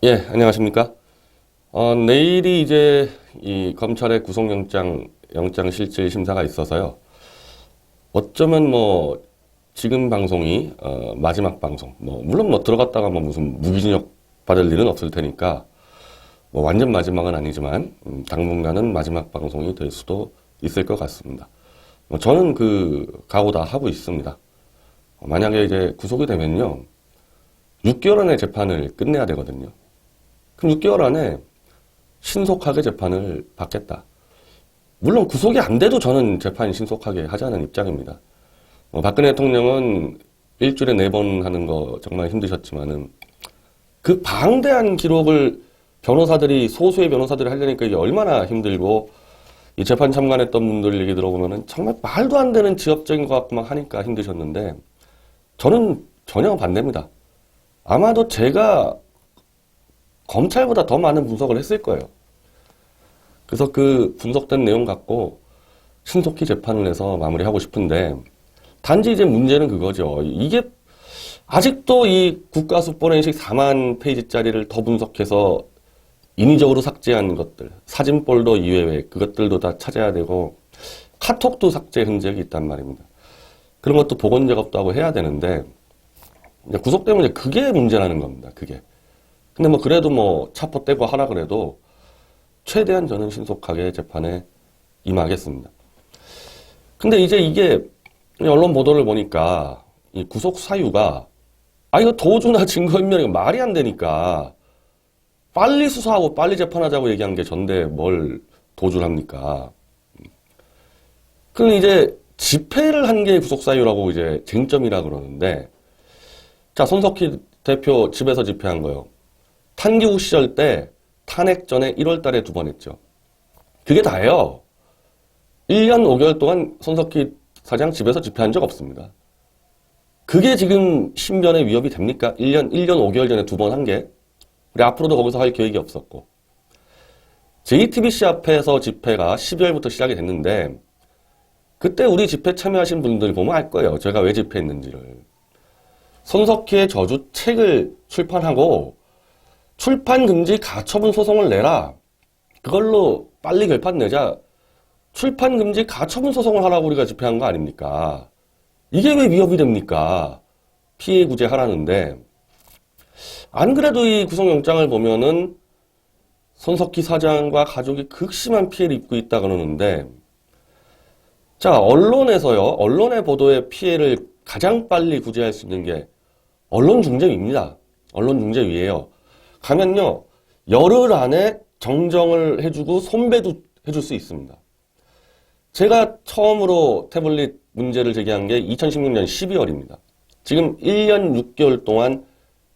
예, 안녕하십니까. 내일이 이제 이 검찰의 영장 실질 심사가 있어서요. 어쩌면 뭐, 지금 방송이, 마지막 방송. 물론 들어갔다가 무슨 무기징역 받을 일은 없을 테니까, 완전 마지막은 아니지만, 당분간은 마지막 방송이 될 수도 있을 것 같습니다. 저는 각오 다 하고 있습니다. 만약에 이제 구속이 되면요. 6개월 안에 재판을 끝내야 되거든요. 그럼 6개월 안에 신속하게 재판을 받겠다. 물론 구속이 안 돼도 저는 재판 신속하게 하자는 입장입니다. 박근혜 대통령은 일주일에 4번 하는 거 정말 힘드셨지만은 그 방대한 기록을 소수의 변호사들이 하려니까 이게 얼마나 힘들고 이 재판 참관했던 분들 얘기 들어보면은 정말 말도 안 되는 지엽적인 것 같고 막 하니까 힘드셨는데 저는 전혀 반대입니다. 아마도 제가 검찰보다 더 많은 분석을 했을 거예요. 그래서 그 분석된 내용 갖고 신속히 재판을 해서 마무리하고 싶은데 단지 이제 문제는 그거죠. 이게 아직도 이 국가수포렌식 4만 페이지짜리를 더 분석해서 인위적으로 삭제한 것들, 사진 폴더 이외에 그것들도 다 찾아야 되고 카톡도 삭제 흔적이 있단 말입니다. 그런 것도 복원 작업도 하고 해야 되는데 구속되면 이제 그게 문제라는 겁니다. 그게. 근데 그래도 차포 떼고 하라 그래도 최대한 저는 신속하게 재판에 임하겠습니다. 근데 이제 이게 언론 보도를 보니까 이 구속 사유가 이거 도주나 증거인멸이 말이 안 되니까 빨리 수사하고 빨리 재판하자고 얘기한 게 전데 뭘 도주를 합니까? 그럼 이제 집회를 한 게 구속 사유라고 이제 쟁점이라 그러는데 자, 손석희 대표 집에서 집회한 거요. 탄기국 시절 때 탄핵 전에 1월 달에 2번 했죠. 그게 다예요. 1년 5개월 동안 손석희 사장 집에서 집회한 적 없습니다. 그게 지금 신변의 위협이 됩니까? 1년 5개월 전에 2번 한 게. 우리 앞으로도 거기서 할 계획이 없었고. JTBC 앞에서 집회가 12월부터 시작이 됐는데 그때 우리 집회 참여하신 분들 보면 알 거예요. 제가 왜 집회했는지를. 손석희의 저주 책을 출판하고 출판금지 가처분 소송을 내라. 그걸로 빨리 결판 내자. 출판금지 가처분 소송을 하라고 우리가 집회한 거 아닙니까? 이게 왜 위협이 됩니까? 피해 구제하라는데 안 그래도 이 구속영장을 보면은 손석희 사장과 가족이 극심한 피해를 입고 있다 그러는데 자, 언론의 보도의 피해를 가장 빨리 구제할 수 있는 게 언론중재위입니다. 언론중재위예요. 가면요, 열흘 안에 정정을 해주고 손배도 해줄 수 있습니다. 제가 처음으로 태블릿 문제를 제기한 게 2016년 12월입니다. 지금 1년 6개월 동안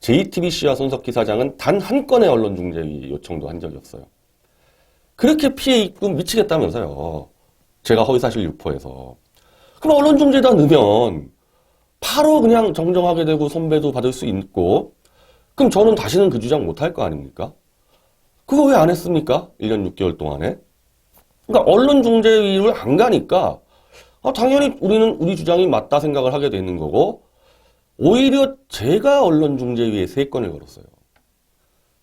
JTBC와 손석희 사장은 단 한 건의 언론중재위 요청도 한 적이 없어요. 그렇게 피해 입고 미치겠다면서요. 제가 허위사실 유포해서. 그럼 언론중재다 넣으면 바로 그냥 정정하게 되고 손배도 받을 수 있고 그럼 저는 다시는 그 주장 못할 거 아닙니까? 그거 왜 안 했습니까? 1년 6개월 동안에. 그러니까 언론중재위를 안 가니까 당연히 우리는 우리 주장이 맞다 생각을 하게 되는 거고 오히려 제가 언론중재위에 3건을 걸었어요.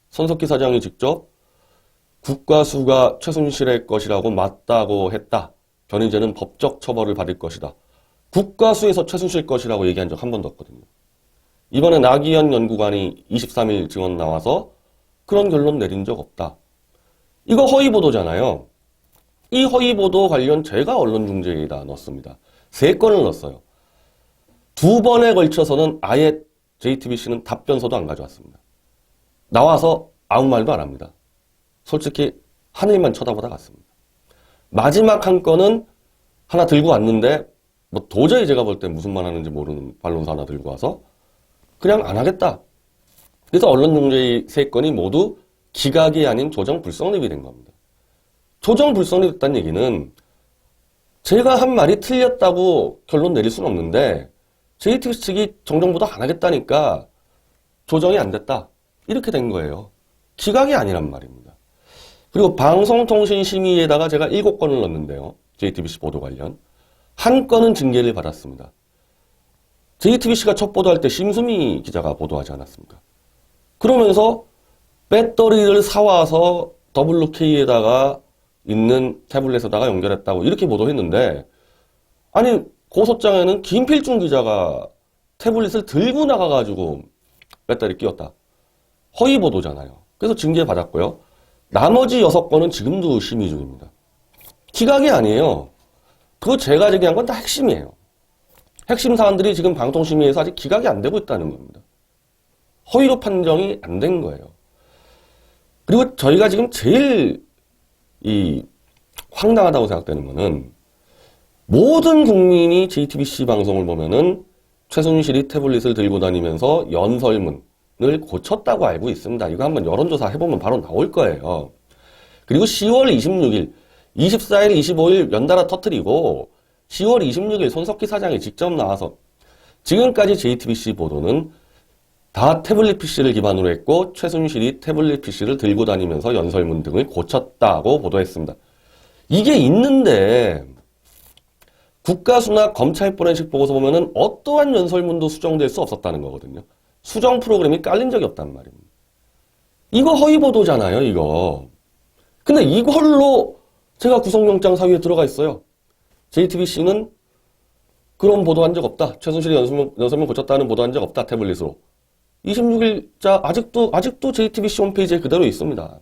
손석희 사장이 직접 국가수가 최순실의 것이라고 맞다고 했다. 변희재는 법적 처벌을 받을 것이다. 국가수에서 최순실 것이라고 얘기한 적 한 번도 없거든요. 이번에 나기현 연구관이 23일 증언 나와서 그런 결론 내린 적 없다. 이거 허위보도잖아요. 이 허위보도 관련 제가 언론중재위에다 넣었습니다. 3건을 넣었어요. 2번에 걸쳐서는 아예 JTBC는 답변서도 안 가져왔습니다. 나와서 아무 말도 안 합니다. 솔직히 하늘만 쳐다보다 갔습니다. 마지막 한 건은 하나 들고 왔는데 도저히 제가 볼 때 무슨 말 하는지 모르는 반론서 하나 들고 와서 그냥 안 하겠다. 그래서 언론중재위 3건이 모두 기각이 아닌 조정불성립이 된 겁니다. 조정불성립이 됐다는 얘기는 제가 한 말이 틀렸다고 결론 내릴 수는 없는데 JTBC 측이 정정보도 안 하겠다니까 조정이 안 됐다. 이렇게 된 거예요. 기각이 아니란 말입니다. 그리고 방송통신심의에다가 제가 7건을 넣었는데요. JTBC 보도 관련. 한 건은 징계를 받았습니다. JTBC가 첫 보도할 때 심수미 기자가 보도하지 않았습니까? 그러면서 배터리를 사와서 WK에다가 있는 태블릿에다가 연결했다고 이렇게 보도했는데, 아니 고소장에는 김필중 기자가 태블릿을 들고 나가가지고 배터리 끼웠다. 허위 보도잖아요. 그래서 징계받았고요. 나머지 6건은 지금도 심의 중입니다. 기각이 아니에요. 그거 제가 제기한 건 다 핵심이에요. 핵심 사안들이 지금 방통심의에서 아직 기각이 안 되고 있다는 겁니다. 허위로 판정이 안 된 거예요. 그리고 저희가 지금 제일 황당하다고 생각되는 거는, 모든 국민이 JTBC 방송을 보면은 최순실이 태블릿을 들고 다니면서 연설문을 고쳤다고 알고 있습니다. 이거 한번 여론조사 해보면 바로 나올 거예요. 그리고 10월 26일, 24일, 25일 연달아 터뜨리고 10월 26일 손석희 사장이 직접 나와서, 지금까지 JTBC 보도는 다 태블릿 PC를 기반으로 했고 최순실이 태블릿 PC를 들고 다니면서 연설문 등을 고쳤다고 보도했습니다. 이게 있는데 국가수나 검찰 포렌식 보고서 보면은 어떠한 연설문도 수정될 수 없었다는 거거든요. 수정 프로그램이 깔린 적이 없단 말입니다. 이거 허위 보도잖아요, 이거. 근데 이걸로 제가 구속영장 사유에 들어가 있어요. JTBC는 그런 보도한 적 없다. 최순실이 연설문 고쳤다는 보도한 적 없다, 태블릿으로. 26일자 아직도 JTBC 홈페이지에 그대로 있습니다.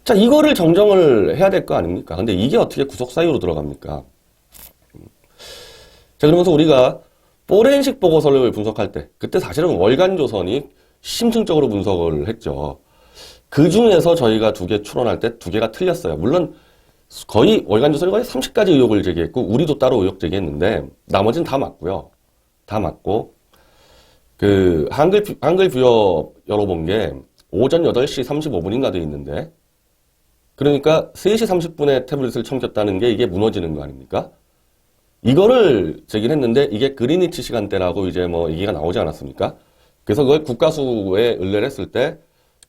자, 이거를 정정을 해야 될 거 아닙니까? 근데 이게 어떻게 구속 사유로 들어갑니까? 자, 그러면서 우리가 포렌식 보고서를 분석할 때, 그때 사실은 월간조선이 심층적으로 분석을 했죠. 그 중에서 저희가 2개 추론할 때 2개가 틀렸어요. 물론 거의 월간조선이 거의 30가지 의혹을 제기했고 우리도 따로 의혹 제기했는데 나머지는 다 맞고요. 다 맞고, 한글 뷰어 열어본 게 오전 8시 35분인가 돼 있는데, 그러니까 3시 30분에 태블릿을 첨켰다는 게 이게 무너지는 거 아닙니까? 이거를 제기를 했는데 이게 그리니치 시간대라고 이제 뭐 얘기가 나오지 않았습니까? 그래서 그걸 국가수에 의뢰를 했을 때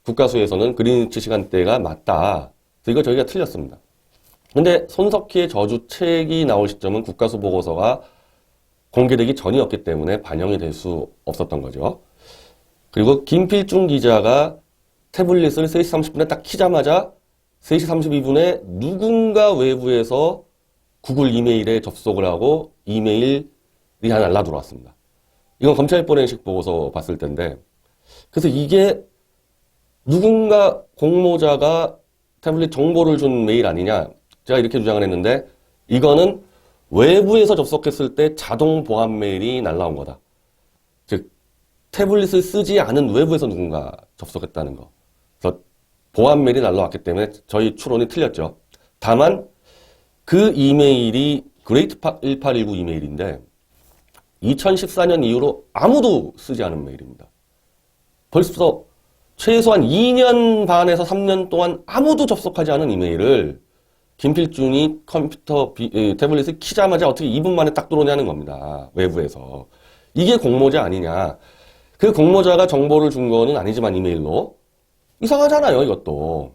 국가수에서는 그리니치 시간대가 맞다. 그래서 이거 저희가 틀렸습니다. 근데 손석희의 저주책이 나올 시점은 국가수 보고서가 공개되기 전이었기 때문에 반영이 될 수 없었던 거죠. 그리고 김필중 기자가 태블릿을 3시 30분에 딱 키자마자 3시 32분에 누군가 외부에서 구글 이메일에 접속을 하고 이메일이 하나 날라 들어왔습니다. 이건 검찰 포렌식 보고서 봤을 텐데, 그래서 이게 누군가 공모자가 태블릿 정보를 준 메일 아니냐, 제가 이렇게 주장을 했는데, 이거는 외부에서 접속했을 때 자동 보안 메일이 날라온 거다. 즉 태블릿을 쓰지 않은 외부에서 누군가 접속했다는 거. 그래서 보안 메일이 날라왔기 때문에 저희 추론이 틀렸죠. 다만 그 이메일이 그레이트1819 이메일인데 2014년 이후로 아무도 쓰지 않은 메일입니다. 벌써 최소한 2년 반에서 3년 동안 아무도 접속하지 않은 이메일을 김필중이 태블릿을 키자마자 어떻게 2분 만에 딱 들어오냐는 겁니다. 외부에서. 이게 공모자 아니냐. 그 공모자가 정보를 준 거는 아니지만 이메일로. 이상하잖아요, 이것도.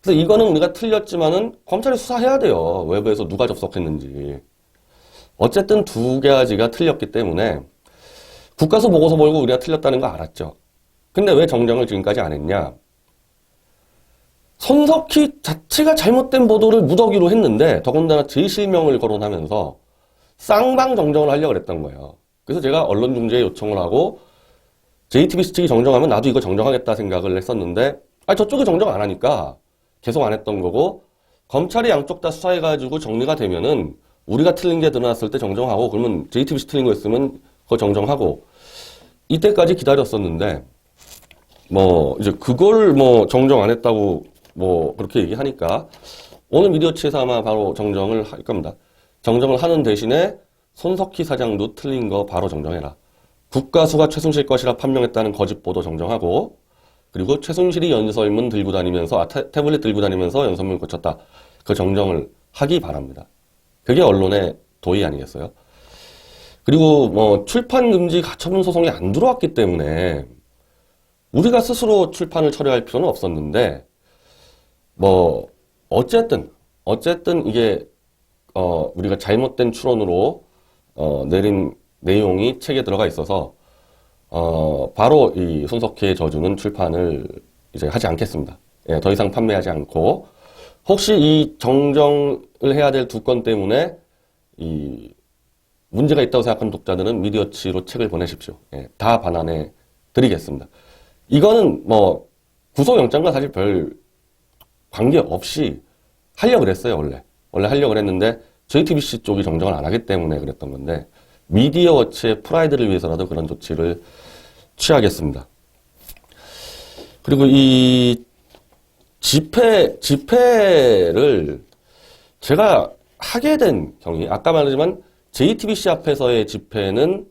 그래서 이거는 우리가 틀렸지만은 검찰이 수사해야 돼요. 외부에서 누가 접속했는지. 어쨌든 2가지가 틀렸기 때문에 국가수 보고서 보고 우리가 틀렸다는 거 알았죠. 근데 왜 정정을 지금까지 안 했냐? 손석희 자체가 잘못된 보도를 무더기로 했는데 더군다나 제 실명을 거론하면서 쌍방 정정을 하려고 했던 거예요. 그래서 제가 언론중재 요청을 하고 JTBC 측이 정정하면 나도 이거 정정하겠다 생각을 했었는데 저쪽이 정정 안 하니까 계속 안 했던 거고, 검찰이 양쪽 다 수사해가지고 정리가 되면은 우리가 틀린 게 드러났을 때 정정하고, 그러면 JTBC 틀린 거 있으면 그거 정정하고, 이때까지 기다렸었는데 이제 그걸 정정 안 했다고 그렇게 얘기하니까 오늘 미디어치에서 아마 바로 정정을 할 겁니다. 정정을 하는 대신에 손석희 사장도 틀린 거 바로 정정해라. 국가수가 최순실 것이라 판명했다는 거짓 보도 정정하고, 그리고 최순실이 연설문 들고 다니면서 태블릿 들고 다니면서 연설문 고쳤다. 그 정정을 하기 바랍니다. 그게 언론의 도의 아니겠어요? 그리고 출판 금지 가처분 소송이 안 들어왔기 때문에 우리가 스스로 출판을 철회할 필요는 없었는데, 어쨌든 이게 우리가 잘못된 추론으로 내린 내용이 책에 들어가 있어서 바로 이 손석희의 저주는 출판을 이제 하지 않겠습니다. 예, 더 이상 판매하지 않고, 혹시 이 정정을 해야 될 두 건 때문에 이 문제가 있다고 생각하는 독자들은 미디어치로 책을 보내십시오. 예, 다 반환해 드리겠습니다. 이거는 뭐 구속영장과 사실 별 관계 없이 하려고 그랬어요, 원래. 원래 하려고 그랬는데 JTBC 쪽이 정정을 안 하기 때문에 그랬던 건데, 미디어워치의 프라이드를 위해서라도 그런 조치를 취하겠습니다. 그리고 이 집회를 제가 하게 된 경위, 아까 말했지만 JTBC 앞에서의 집회는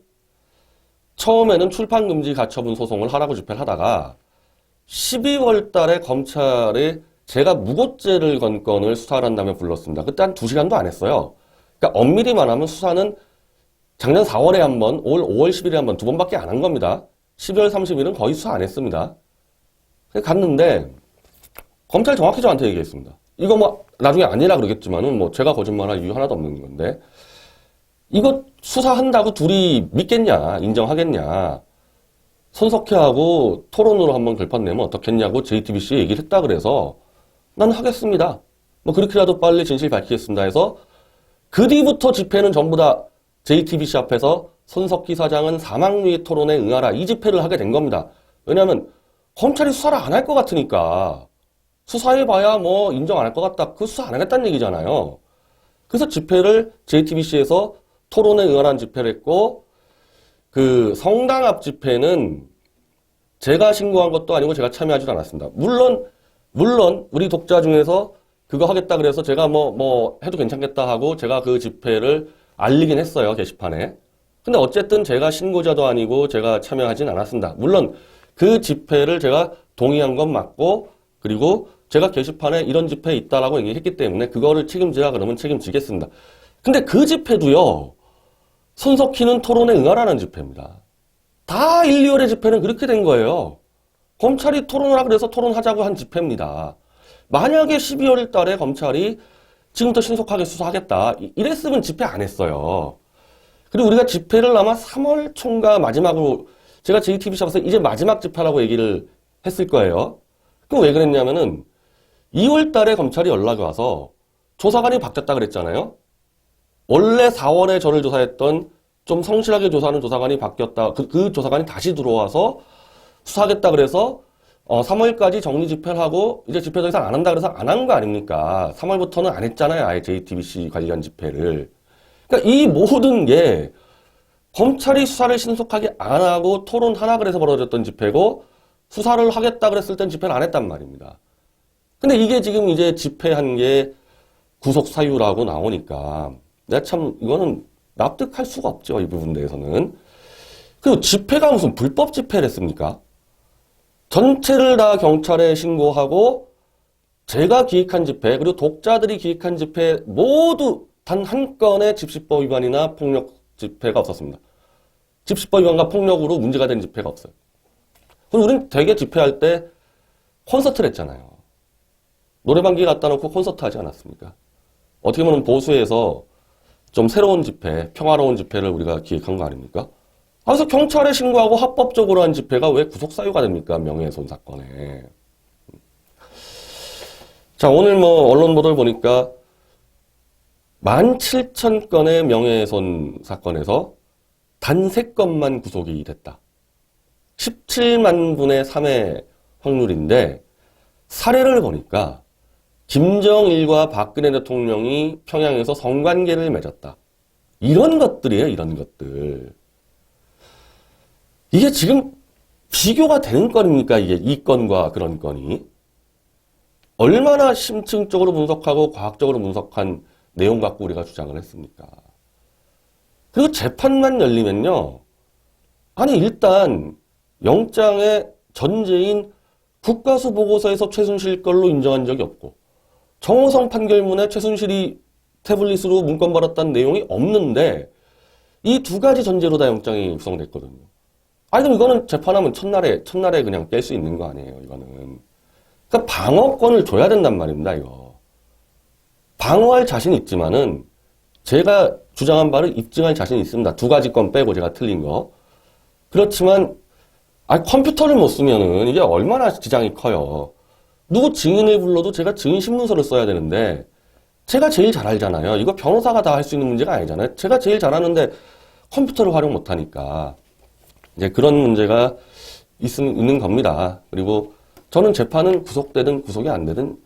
처음에는 출판금지 가처분 소송을 하라고 집회를 하다가 12월 달에 검찰에 제가 무고죄를 건 건을 수사를 한다며 불렀습니다. 그때 한 2시간도 안 했어요. 그러니까 엄밀히 말하면 수사는 작년 4월에 한 번, 올 5월 10일에 한 번, 2번밖에 안 한 겁니다. 12월 30일은 거의 수사 안 했습니다. 갔는데 검찰이 정확히 저한테 얘기했습니다. 이거 뭐 나중에 아니라 그러겠지만은 뭐 제가 거짓말할 이유 하나도 없는 건데, 이거 수사한다고 둘이 믿겠냐, 인정하겠냐, 손석희하고 토론으로 한번 결판 내면 어떻겠냐고 JTBC에 얘기를 했다 그래서 난 하겠습니다. 뭐 그렇게라도 빨리 진실 밝히겠습니다 해서 그 뒤부터 집회는 전부 다 JTBC 앞에서 손석희 사장은 사망유의 토론에 응하라, 이 집회를 하게 된 겁니다. 왜냐하면 검찰이 수사를 안 할 것 같으니까. 수사해봐야 뭐 인정 안 할 것 같다, 그 수사 안 하겠다는 얘기잖아요. 그래서 집회를 JTBC에서 토론에 응하라는 집회를 했고, 그 성당 앞 집회는 제가 신고한 것도 아니고 제가 참여하지도 않았습니다. 물론 우리 독자 중에서 그거 하겠다 그래서 제가 뭐 해도 괜찮겠다 하고 제가 그 집회를 알리긴 했어요, 게시판에. 근데 어쨌든 제가 신고자도 아니고 제가 참여하진 않았습니다. 물론 그 집회를 제가 동의한 건 맞고, 그리고 제가 게시판에 이런 집회 있다라고 얘기했기 때문에 그거를 책임지라 그러면 책임지겠습니다. 근데 그 집회도요, 손석희는 토론에 응하라는 집회입니다. 다 1, 2월의 집회는 그렇게 된 거예요. 검찰이 토론하라 그래서 토론하자고 한 집회입니다. 만약에 12월 달에 검찰이 지금부터 신속하게 수사하겠다, 이랬으면 집회 안 했어요. 그리고 우리가 집회를 아마 3월 초인가 마지막으로, 제가 JTBC 앞에서 이제 마지막 집회라고 얘기를 했을 거예요. 그럼 왜 그랬냐면은 2월 달에 검찰이 연락이 와서 조사관이 바뀌었다 그랬잖아요. 원래 4월에 저를 조사했던 좀 성실하게 조사하는 조사관이 바뀌었다. 그 조사관이 다시 들어와서 수사하겠다 그래서 3월까지 정리 집회를 하고 이제 집회 더 이상 안 한다 그래서 안 한 거 아닙니까? 3월부터는 안 했잖아요, 아예 JTBC 관련 집회를. 그러니까 이 모든 게 검찰이 수사를 신속하게 안 하고 토론하라 그래서 벌어졌던 집회고, 수사를 하겠다 그랬을 땐 집회를 안 했단 말입니다. 근데 이게 지금 이제 집회한 게 구속 사유라고 나오니까 내가 참 이거는 납득할 수가 없죠, 이 부분 대해서는. 그리고 집회가 무슨 불법 집회를 했습니까? 전체를 다 경찰에 신고하고 제가 기획한 집회, 그리고 독자들이 기획한 집회 모두 단 한 건의 집시법 위반이나 폭력 집회가 없었습니다. 집시법 위반과 폭력으로 문제가 된 집회가 없어요. 그럼 우리는 되게 집회할 때 콘서트를 했잖아요. 노래방기 갖다 놓고 콘서트 하지 않았습니까? 어떻게 보면 보수에서 좀 새로운 집회, 평화로운 집회를 우리가 기획한 거 아닙니까? 그래서 경찰에 신고하고 합법적으로 한 집회가 왜 구속사유가 됩니까? 명예훼손 사건에. 자, 오늘 뭐 언론 보도를 보니까 17,000건의 명예훼손 사건에서 단 3건만 구속이 됐다. 17만 분의 3의 확률인데, 사례를 보니까 김정일과 박근혜 대통령이 평양에서 성관계를 맺었다. 이런 것들이에요, 이런 것들. 이게 지금 비교가 되는 건입니까? 이게 이 건과 그런 건이. 얼마나 심층적으로 분석하고 과학적으로 분석한 내용 갖고 우리가 주장을 했습니까? 그리고 재판만 열리면요, 아니 일단 영장의 전제인 국가수 보고서에서 최순실 걸로 인정한 적이 없고, 정호성 판결문에 최순실이 태블릿으로 문건 받았다는 내용이 없는데 이 두 가지 전제로 다 영장이 구성됐거든요. 아니 그럼 이거는 재판하면 첫날에 그냥 깰 수 있는 거 아니에요, 이거는. 그러니까 방어권을 줘야 된단 말입니다, 이거. 방어할 자신 있지만은 제가 주장한 바를 입증할 자신이 있습니다. 두 가지 건 빼고 제가 틀린 거. 그렇지만 아, 컴퓨터를 못 쓰면은 이게 얼마나 지장이 커요. 누구 증인을 불러도 제가 증인 신문서를 써야 되는데, 제가 제일 잘 알잖아요. 이거 변호사가 다 할 수 있는 문제가 아니잖아요. 제가 제일 잘하는데 컴퓨터를 활용 못 하니까. 이제 그런 문제가 있는 겁니다. 그리고 저는 재판은 구속되든 구속이 안 되든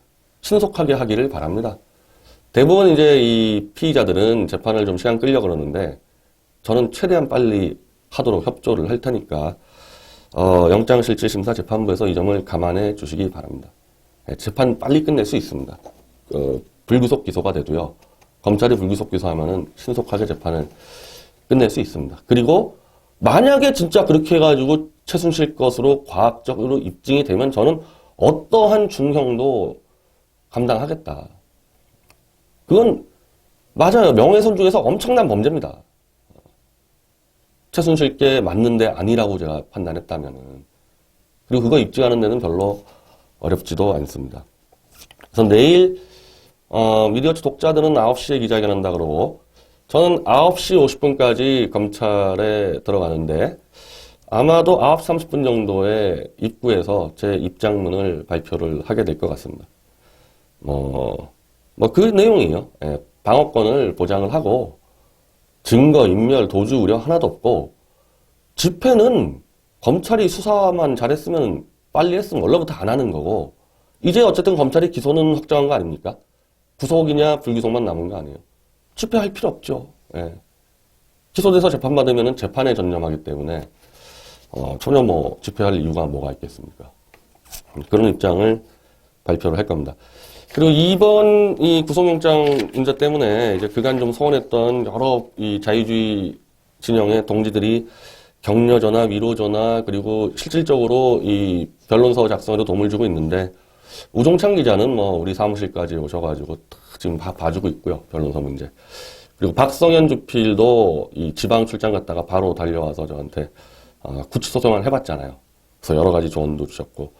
신속하게 하기를 바랍니다. 대부분 이제 이 피의자들은 재판을 좀 시간 끌려 그러는데, 저는 최대한 빨리 하도록 협조를 할 테니까, 영장실질심사 재판부에서 이 점을 감안해 주시기 바랍니다. 예, 재판 빨리 끝낼 수 있습니다. 불구속 기소가 돼도요, 검찰이 불구속 기소하면은 신속하게 재판을 끝낼 수 있습니다. 그리고 만약에 진짜 그렇게 해가지고 최순실 것으로 과학적으로 입증이 되면 저는 어떠한 중형도 감당하겠다. 그건 맞아요. 명예훼손 중에서 엄청난 범죄입니다. 최순실께 맞는데 아니라고 제가 판단했다면은. 그리고 그거 입증하는 데는 별로 어렵지도 않습니다. 그래서 내일 미디어치 독자들은 9시에 기자회견한다 그러고, 저는 9시 50분까지 검찰에 들어가는데 아마도 9시 30분 정도에 입구에서 제 입장문을 발표를 하게 될 것 같습니다. 그 내용이에요. 예, 방어권을 보장을 하고, 증거, 인멸, 도주 우려 하나도 없고, 집회는 검찰이 수사만 잘했으면 빨리 했으면 원래부터 안 하는 거고, 이제 어쨌든 검찰이 기소는 확정한 거 아닙니까? 구속이냐 불구속만 남은 거 아니에요. 집회할 필요 없죠. 예. 기소돼서 재판받으면 재판에 전념하기 때문에 전혀 집회할 이유가 뭐가 있겠습니까? 그런 입장을 발표를 할 겁니다. 그리고 이번 이 구속영장 문제 때문에 이제 그간 좀 소원했던 여러 이 자유주의 진영의 동지들이 격려 전화, 위로 전화, 그리고 실질적으로 이 변론서 작성에도 도움을 주고 있는데, 우종찬 기자는 우리 사무실까지 오셔가지고 지금 봐주고 있고요. 변론서 문제. 그리고 박성현 주필도 이 지방 출장 갔다가 바로 달려와서 저한테 구치소송을 해봤잖아요. 그래서 여러 가지 조언도 주셨고,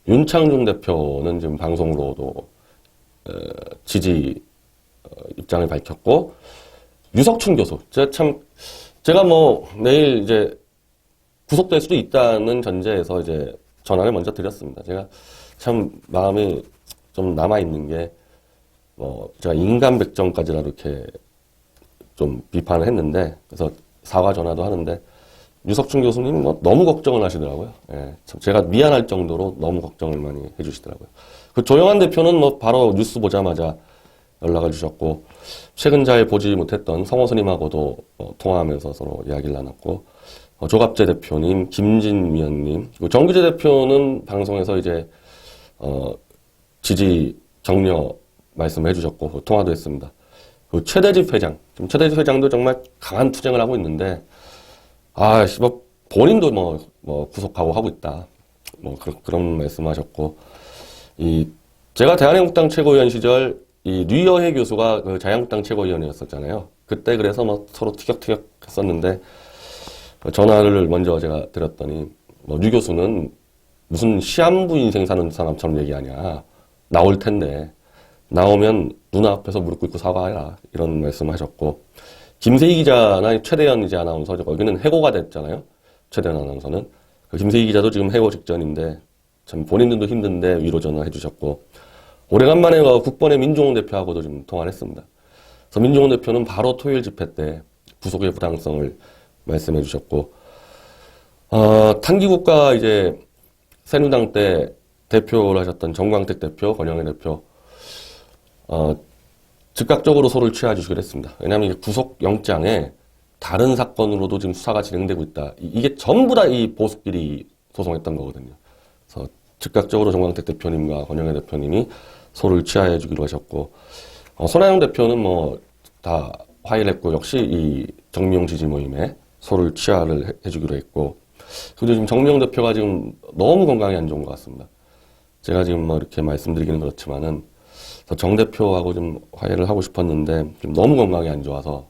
윤창중 대표는 지금 방송으로도 지지 입장을 밝혔고, 유석춘 교수, 제가 내일 이제 구속될 수도 있다는 전제에서 이제 전화를 먼저 드렸습니다. 제가 참 마음이 좀 남아있는 게, 제가 인간 백정까지라도 이렇게 좀 비판을 했는데, 그래서 사과 전화도 하는데, 유석춘 교수님 너무 걱정을 하시더라고요. 예, 참 제가 미안할 정도로 너무 걱정을 많이 해주시더라고요. 그 조영한 대표는 바로 뉴스 보자마자 연락을 주셨고, 최근 잘 보지 못했던 성호 스님하고도 통화하면서 서로 이야기를 나눴고, 조갑재 대표님, 김진 위원님, 그리고 정규재 대표는 방송에서 이제 지지 격려 말씀을 해주셨고 통화도 했습니다. 그 최대집 회장, 최대집 회장도 정말 강한 투쟁을 하고 있는데, 본인도 구속하고 하고 있다. 그런 말씀하셨고, 제가 대한민국당 최고위원 시절 이 류여해 교수가 그 자유한국당 최고위원이었었잖아요. 그때 그래서 서로 티격태격 했었는데, 전화를 먼저 제가 드렸더니, 류 교수는 무슨 시한부 인생 사는 사람처럼 얘기하냐. 나올 텐데, 나오면 누나 앞에서 무릎 꿇고 사과해라. 이런 말씀 하셨고, 김세희 기자나 최대현 이제 아나운서, 여기는 해고가 됐잖아요. 최대현 아나운서는. 그 김세희 기자도 지금 해고 직전인데, 참 본인들도 힘든데 위로 전화해 주셨고, 오래간만에 국번의 민종훈 대표하고도 좀 통화를 했습니다. 그래서 민종훈 대표는 바로 토요일 집회 때 구속의 부당성을 말씀해 주셨고, 탄기국가 이제 새누리당 때 대표를 하셨던 정광택 대표, 권영애 대표, 즉각적으로 소를 취해 주시기로 했습니다. 왜냐하면 구속영장에 다른 사건으로도 지금 수사가 진행되고 있다. 이게 전부 다 이 보수끼리 소송했던 거거든요. 그래서 즉각적으로 정광택 대표님과 권영애 대표님이 소를 취하해 주기로 하셨고, 손아영 대표는 다 화해를 했고, 역시 이 정미용 지지 모임에 소를 취하를 해주기로 했고, 근데 지금 정미용 대표가 지금 너무 건강이 안 좋은 것 같습니다. 제가 지금 이렇게 말씀드리기는 그렇지만은, 정 대표하고 좀 화해를 하고 싶었는데, 지금 너무 건강이 안 좋아서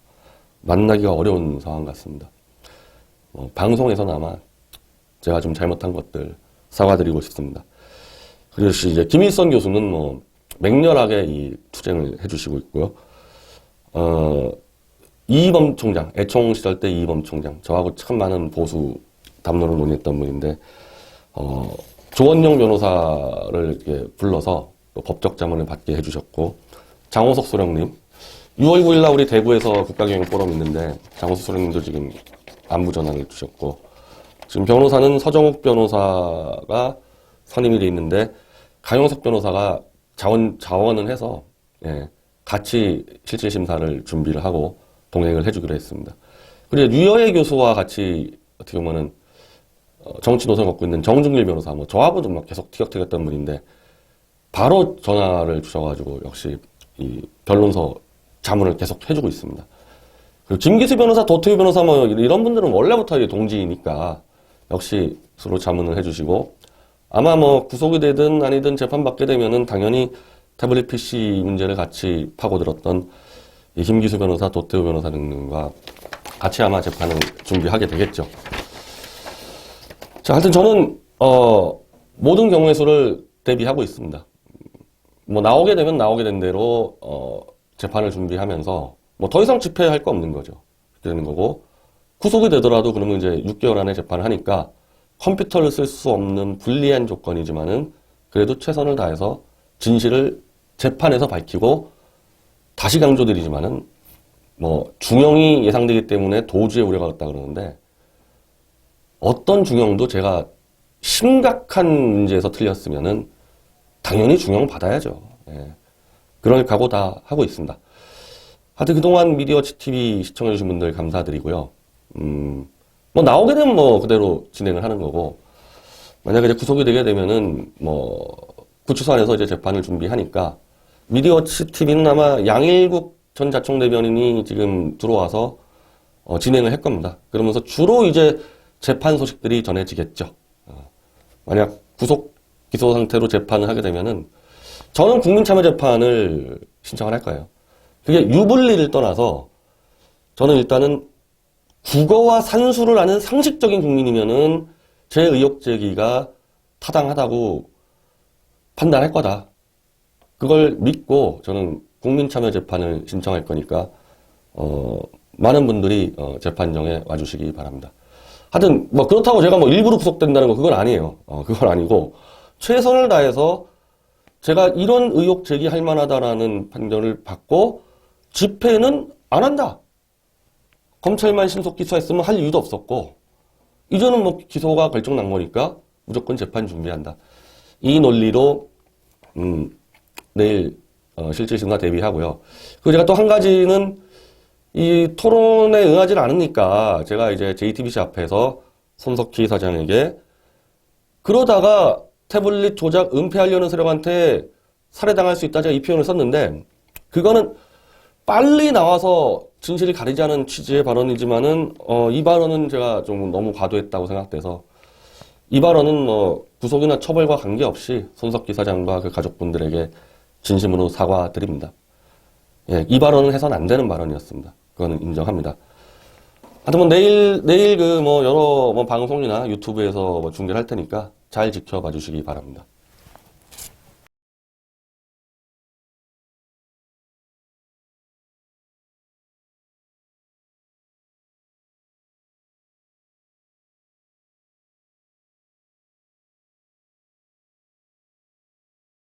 만나기가 어려운 상황 같습니다. 방송에서나마 제가 좀 잘못한 것들 사과드리고 싶습니다. 그리고 이제 김일성 교수는 맹렬하게 이 투쟁을 해주시고 있고요. 이희범 총장, 애총 시절 때 이희범 총장, 저하고 참 많은 보수 담론을 논의했던 분인데, 조원영 변호사를 이렇게 불러서 또 법적 자문을 받게 해주셨고, 장호석 소령님, 6월 9일 날 우리 대구에서 국가경영 포럼 있는데 장호석 소령님도 지금 안부 전화를 주셨고, 지금 변호사는 서정욱 변호사가 선임이 돼 있는데 강용석 변호사가 자원을 해서 같이 실질 심사를 준비를 하고 동행을 해주기로 했습니다. 그리고 유여애 교수와 같이 어떻게 보면은 정치 노선을 걷고 있는 정중길 변호사, 뭐 저하고도 막 계속 티격태격했던 분인데 바로 전화를 주셔가지고 역시 이 변론서 자문을 계속 해주고 있습니다. 그리고 김기수 변호사, 도태우 변호사 뭐 이런 분들은 원래부터 동지니까 역시 서로 자문을 해주시고, 아마 뭐 구속이 되든 아니든 재판받게 되면은 당연히 태블릿 PC 문제를 같이 파고들었던 이 김기수 변호사, 도태우 변호사 등과 같이 아마 재판을 준비하게 되겠죠. 자, 하여튼 저는 모든 경우의 수를 대비하고 있습니다. 뭐 나오게 되면 나오게 된 대로 재판을 준비하면서 뭐 더 이상 집회할 거 없는 거죠. 그렇게 되는 거고, 구속이 되더라도 그러면 이제 6개월 안에 재판을 하니까 컴퓨터를 쓸 수 없는 불리한 조건이지만은 그래도 최선을 다해서 진실을 재판에서 밝히고, 다시 강조드리지만은 뭐 중형이 예상되기 때문에 도주의 우려가 있다 그러는데, 어떤 중형도 제가 심각한 문제에서 틀렸으면은 당연히 중형 받아야죠. 그럴 각오 다 하고 있습니다. 하여튼 그동안 미디어치 TV 시청해주신 분들 감사드리고요. 뭐 나오게 되면 뭐 그대로 진행을 하는 거고, 만약에 이제 구속이 되게 되면은 뭐 구치소 안에서 이제 재판을 준비하니까 미디어치 TV는 아마 양일국 전 자총대변인이 지금 들어와서 진행을 할 겁니다. 그러면서 주로 이제 재판 소식들이 전해지겠죠. 만약 구속 기소 상태로 재판을 하게 되면은 저는 국민참여재판을 신청을 할 거예요. 그게 유불리를 떠나서 저는 일단은 국어와 산수를 아는 상식적인 국민이면은 제 의혹 제기가 타당하다고 판단할 거다. 그걸 믿고 저는 국민참여재판을 신청할 거니까 많은 분들이 재판정에 와주시기 바랍니다. 하여튼 뭐 그렇다고 제가 뭐 일부러 구속된다는 거 그건 아니에요. 그건 아니고 최선을 다해서 제가 이런 의혹 제기할 만하다라는 판정을 받고 집회는 안 한다. 검찰만 신속 기소했으면 할 이유도 없었고, 이제는 뭐 기소가 결정 난 거니까 무조건 재판 준비한다. 이 논리로 내일 실질 심사 대비하고요. 그리고 제가 또 한 가지는 이 토론에 응하지 않으니까 제가 이제 JTBC 앞에서 손석희 사장에게 그러다가 태블릿 조작 은폐하려는 세력한테 살해당할 수 있다, 제가 이 표현을 썼는데, 그거는 빨리 나와서 진실을 가리자는 취지의 발언이지만은 이 발언은 제가 좀 너무 과도했다고 생각돼서 이 발언은 뭐 구속이나 처벌과 관계없이 손석희 사장과 그 가족분들에게 진심으로 사과드립니다. 이 발언은 해서는 안 되는 발언이었습니다. 그거는 인정합니다. 하여튼 뭐 내일 그 뭐 여러 뭐 방송이나 유튜브에서 뭐 중계를 할 테니까 잘 지켜봐 주시기 바랍니다.